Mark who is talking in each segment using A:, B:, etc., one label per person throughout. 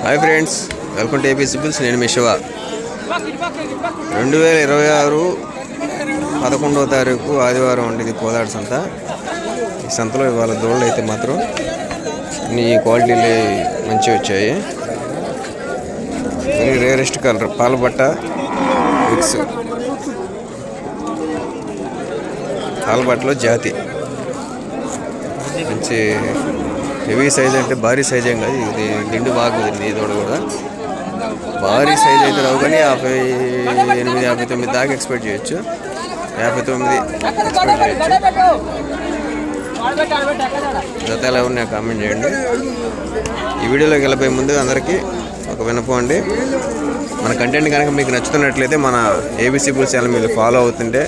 A: Hi friends, welcome to AP సిబుల్స్. నేను మీ శివ. 2026 11వ తారీఖు ఆదివారం అండి. ఇది కోదాడ సంత. ఈ సంతలో ఇవాళ దూడలు అయితే మాత్రం ఈ క్వాలిటీలు మంచిగా వచ్చాయి. వెరీ రేరెస్ట్ కలర్ పాలబట్ట మిక్స్. పాలబట్టలో జాతి మంచి హెవీ సైజ్, అంటే భారీ సైజ్ ఏం కాదు. ఇది దిండు బాగా కుదిరింది. ఈ దూడ కూడా భారీ సైజ్ అయితే రావు, కానీ 58, 59 దాకా ఎక్స్పెక్ట్ చేయొచ్చు. 59 ఎక్స్పెక్ట్ చేయొచ్చు. జత ఎలా ఉన్నాయో కామెంట్ చేయండి. ఈ వీడియోలోకి వెళ్ళిపోయే ముందు అందరికీ ఒక విన్నపం అండి. మన కంటెంట్ కనుక మీకు నచ్చుతున్నట్లయితే మన ఏబీసీ బుల్స్ ఛానల్ మీరు ఫాలో అవుతుంటే,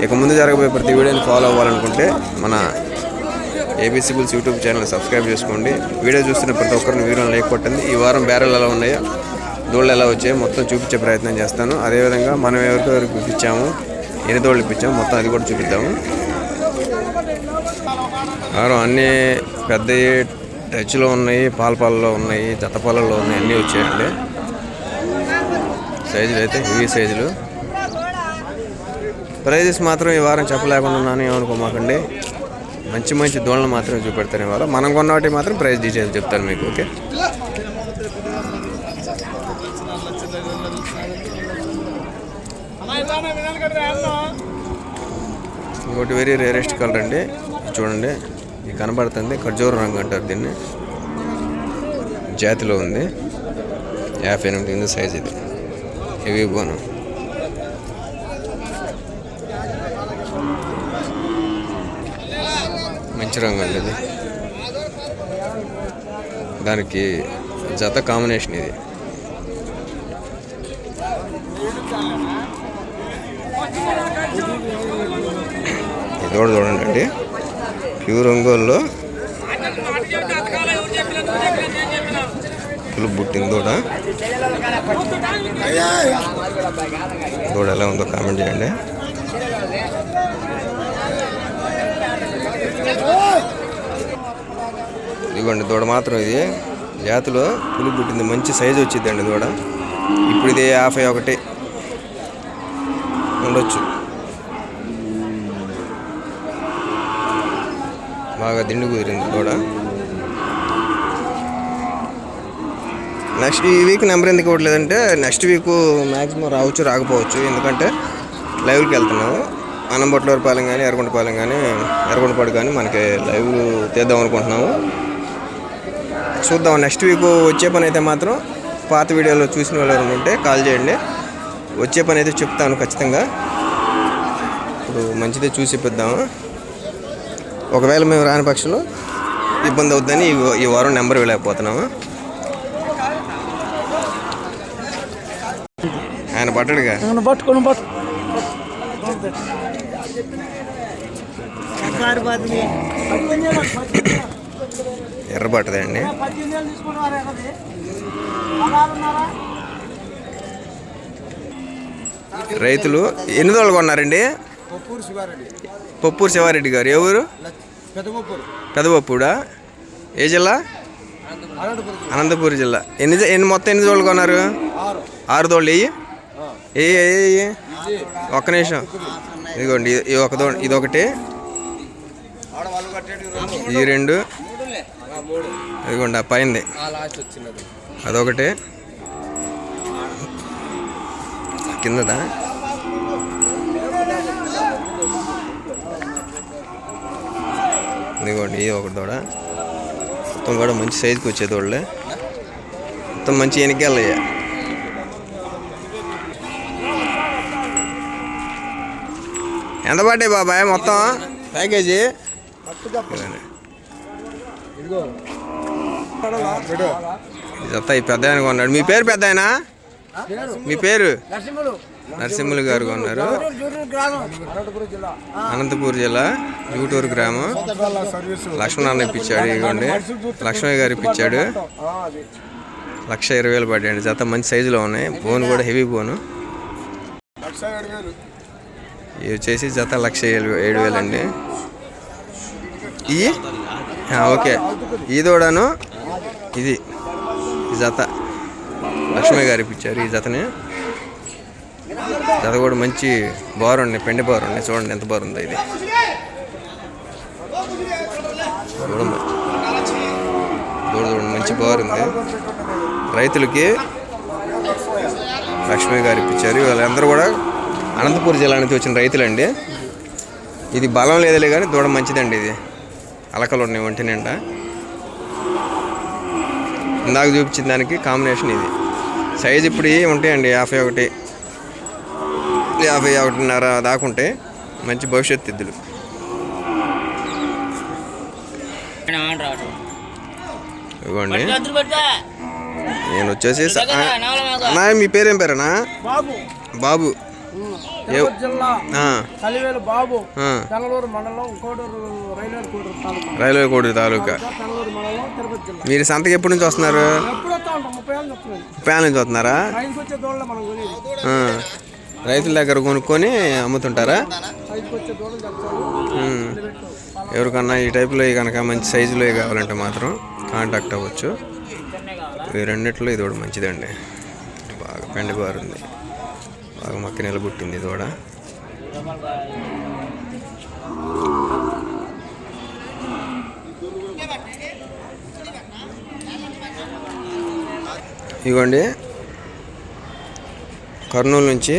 A: ఇక ముందు జరగబోయే ప్రతి వీడియోని ఫాలో అవ్వాలనుకుంటే మన ABC bulls YouTube channel subscribe చేసుకోండి. వీడియో చూస్తున్న ప్రతి ఒక్కరిని వీడియోని లైక్ కొట్టండి. ఈ వారం బేరాలు ఎలా ఉన్నాయో, దోళ్ళు ఎలా వచ్చాయో మొత్తం చూపించే ప్రయత్నం చేస్తాను. అదేవిధంగా మనం ఎవరికి ఇప్పించాము, ఎన్ని దోళ్ళు ఇప్పించాము మొత్తం అది కూడా చూపిద్దాము. వారం అన్నీ పెద్ద టచ్లో ఉన్నాయి, పాలలో ఉన్నాయి, జతపాలలో ఉన్నాయి, అన్నీ వచ్చాయండి. సైజులు అయితే హెవీ సైజులు. ప్రైజెస్ మాత్రం ఈ వారం చెప్పలేకుండా ఉన్నాను, ఏమనుకోమాకండి. మంచి మంచి దోళ్ళను మాత్రం చూపెడతాను ఇవాళ. మనం కొన్న వాటి మాత్రం ప్రైస్ డీటెయిల్స్ చెప్తాను మీకు. ఓకే, ఇంకోటి వెరీ రేరెస్ట్ కలర్ అండి. చూడండి, ఇది కనబడుతుంది. ఖర్జూర రంగు అంటారు దీన్ని. జాతిలో ఉంది. 58 సైజ్. ఇది హెవీ బోను. మంచి రంగు అండి ఇది. దానికి జత కాంబినేషన్ ఇది. దూడ చూడండి అండి, ప్యూర్ ఒంగోలులో పులుపు పుట్టింది దూడ. దూడ ఎలా ఉందో కామెంట్ చేయండి. ఇదిగోండి దూడ మాత్రం ఇది జాతిలో పులుపు పుట్టింది. మంచి సైజు వచ్చిందండి దూడ. ఇప్పుడు ఇది 51 ఉండొచ్చు. బాగా దిండు కుదిరింది దూడ. నెక్స్ట్ ఈ వీక్ నెంబర్ ఎందుకు ఇవ్వట్లేదంటే, నెక్స్ట్ వీక్ మ్యాక్సిమం రావచ్చు రాకపోవచ్చు. ఎందుకంటే లైవ్కి వెళ్తున్నాము. అనంబొట్లూరుపాలెం కానీ, ఎర్రగొండపాలెం కానీ, ఎర్రగొండపాడు కానీ మనకి లైవ్ తీద్దాం అనుకుంటున్నాము. చూద్దాం. నెక్స్ట్ వీక్ వచ్చే పని అయితే మాత్రం పాత వీడియోలో చూసిన వాళ్ళు ఉంటే కాల్ చేయండి. వచ్చే పని అయితే చెప్తాను ఖచ్చితంగా. ఇప్పుడు మంచిదే చూసి ఇప్పిద్దాము. ఒకవేళ మేము రాని పక్షంలో ఇబ్బంది అవుద్దని ఈ వారం నెంబర్ వెళ్ళకపోతున్నాము. ఆయన పట్టడుగా ఎర్ర పట్టదండి. రైతులు ఎన్ని దోళ్ళు కొన్నారండి? పొప్పూరు శివారెడ్డి గారు. ఎవరు? పెదపప్పుడా? ఏ జిల్లా? అనంతపూర్ జిల్లా. మొత్తం ఎన్ని దోళ్ళు కొన్నారు? 6 దోళ్ళు. ఏ ఒక్క నిమిషం. ఇదిగోండి, ఇది ఒక దోడు, ఇదొకటి, ఈ 2, ఇదిగోండి ఆ పైంది అదొకటి, కిందదా ఇదిగోండి ఇది ఒకటి దూడ. మొత్తం కూడా మంచి సైజుకి వచ్చే దూడలే. మొత్తం మంచి ఎనికెళ్ళయ్యా. ఎంత పడ్డాయి బాబాయ్ మొత్తం ప్యాకేజీ? జత ఈ పెద్ద ఆయన కొన్నాడు. మీ పేరు పెద్ద ఆయన? మీ పేరు? నరసింహులు గారు కొన్నారు. అనంతపూర్ జిల్లా జూటూరు గ్రామం. లక్ష్మణ ఇప్పించాడు. ఇదిగోండి లక్ష్మయ్య గారు ఇప్పించాడు. 1,20,000 పడ్డాయండి. జత మంచి సైజులో ఉన్నాయి. బోన్ కూడా హెవీ బోను. ఇవి వచ్చేసి జత 1,07,000 అండి. ఓకే, ఈ దూడను ఇది జత లక్ష్మి గారు ఇప్పించారు ఈ జతని. జత కూడా మంచి బారు ఉన్నాయి, పెండి బారు ఉన్నాయి. చూడండి ఎంత బాగుందో ఇది. చూడండి మంచి బారుంది. రైతులకి లక్ష్మి గారు ఇప్పించారు. వాళ్ళందరూ కూడా అనంతపురం జిల్లా నుంచి వచ్చిన రైతులండి. ఇది బలం లేదులే కానీ దూడ మంచిదండి. ఇది అలకలు ఉన్నాయి ఒంటి నిండా. ఇందాక చూపించిన దానికి కాంబినేషన్ ఇది. సైజు ఇప్పుడు ఉంటాయండి 51, 51.5 దాకుంటే మంచి భవిష్యత్తు ఎద్దులు. ఇవ్వండి. నేను వచ్చేసి అన్నా, మీ పేరేం పేరన్నా? బాబు. రైల్వే కోడూరు తాలూకా. మీరు సంతకి ఎప్పటి నుంచి వస్తున్నారు? 30 నుంచి వస్తున్నారా? రైతుల దగ్గర కొనుక్కొని అమ్ముతుంటారా? ఎవరికన్నా ఈ టైపులో కనుక మంచి సైజులో కావాలంటే మాత్రం కాంటాక్ట్ అవ్వచ్చు. ఈ రెండిట్లో ఇది కూడా మంచిదండి. బాగా పెండి బారుంది, బాగా మక్క నిలబుట్టింది ఇది కూడా. ఇవ్వండి, కర్నూలు నుంచి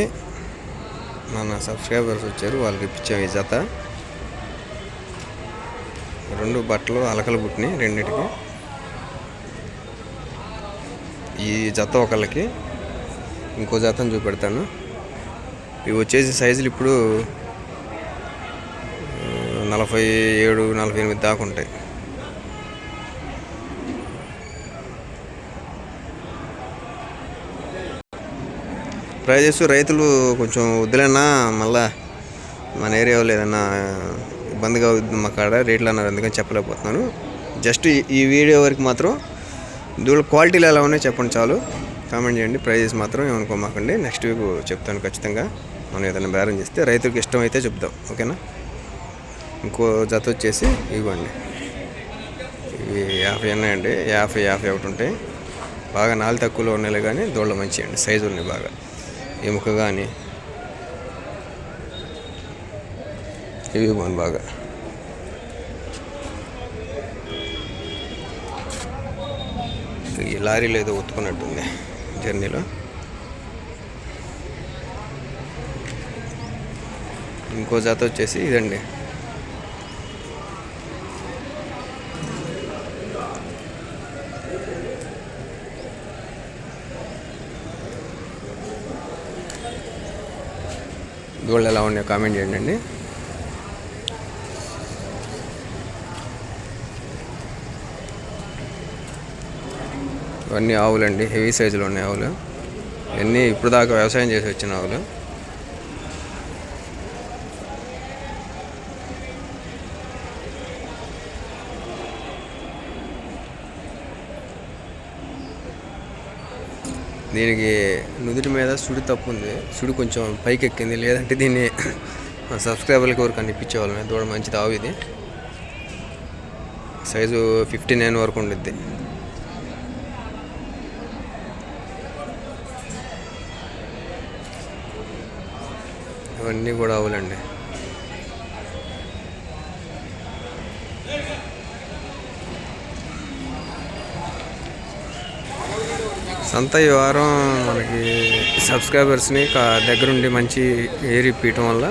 A: మన సబ్స్క్రైబర్స్ వచ్చారు, వాళ్ళకి ఇప్పించాము ఈ జత. 2 బట్టలు అలకలు పుట్టినాయి రెండింటికి. ఈ జత ఒకళ్ళకి, ఇంకో జతను చూపెడతాను. ఇవి వచ్చేసి సైజులు ఇప్పుడు 47, 48 దాకా ఉంటాయి. ప్రైజెస్ రైతులు కొంచెం వద్దులేనా, మళ్ళా మన ఏరియాలో ఏదన్నా ఇబ్బందిగా అవుతుంది మా కాడ రేట్లు అన్నారు, అందుకని చెప్పలేకపోతున్నాను. జస్ట్ ఈ వీడియో వరకు మాత్రం దూడ క్వాలిటీలు ఎలా ఉన్నాయో చెప్పండి చాలు. కామెంట్ చేయండి. ప్రైజెస్ మాత్రం ఏమనుకోమాకండి. నెక్స్ట్ వీక్ చెప్తాను ఖచ్చితంగా. మనం ఏదైనా బేరం చేస్తే రైతులకు ఇష్టమైతే చెప్దాం, ఓకేనా. ఇంకో జత వచ్చేసి ఇవ్వండి, ఇవి 50 ఉన్నాయండి. 50, 51 ఉంటాయి. బాగా నాలుగు తక్కువలో ఉన్నాయి కానీ దూడలు మంచి అండి, సైజు ఉన్నాయి బాగా. ఎముక కానీ ఇవి బాగుంది బాగా. ఈ లారీలో ఏదో ఒత్తుకున్నట్టుంది జర్నీలో. ఇంకో జాత వచ్చేసి ఇదండి, గోల్డ్ ఎలా ఉన్నాయో కామెంట్ చేయండి అండి. ఇవన్నీ ఆవులండి, హెవీ సైజులో ఉన్నాయి ఆవులు. ఇవన్నీ ఇప్పుడు దాకా వ్యవసాయం చేసి వచ్చిన ఆవులు. దీనికి నుదుటి మీద సుడి తప్పు ఉంది, సుడి కొంచెం పైకి ఎక్కింది. లేదంటే దీన్ని సబ్స్క్రైబర్లకి ఎవరికి అనిపించేవాళ్ళమే. దూడ మంచిది ఆవు. ఇది సైజు 59 వరకు ఉండిద్ది. ఇవన్నీ కూడా ఆవులండి. సంత ఈ వారం మనకి సబ్స్క్రైబర్స్ని దగ్గరుండి మంచి ఏరి ఇప్పటం వల్ల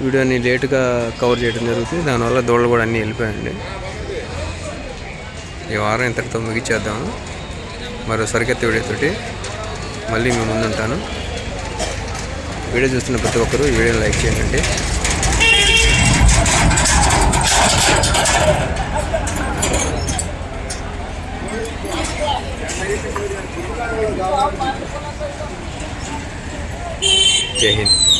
A: వీడియోని లేటుగా కవర్ చేయడం జరుగుతుంది. దానివల్ల దూడలు కూడా అన్నీ వెళ్ళిపోయాయండి. ఈ వారం ఇంతటితో ముగించేద్దాము. మరో సరికొత్త వీడియోతోటి మళ్ళీ మీ ముందుంటాను. వీడియో చూస్తున్న ప్రతి ఒక్కరూ ఈ వీడియోని లైక్ చేయండి. జై హింద్.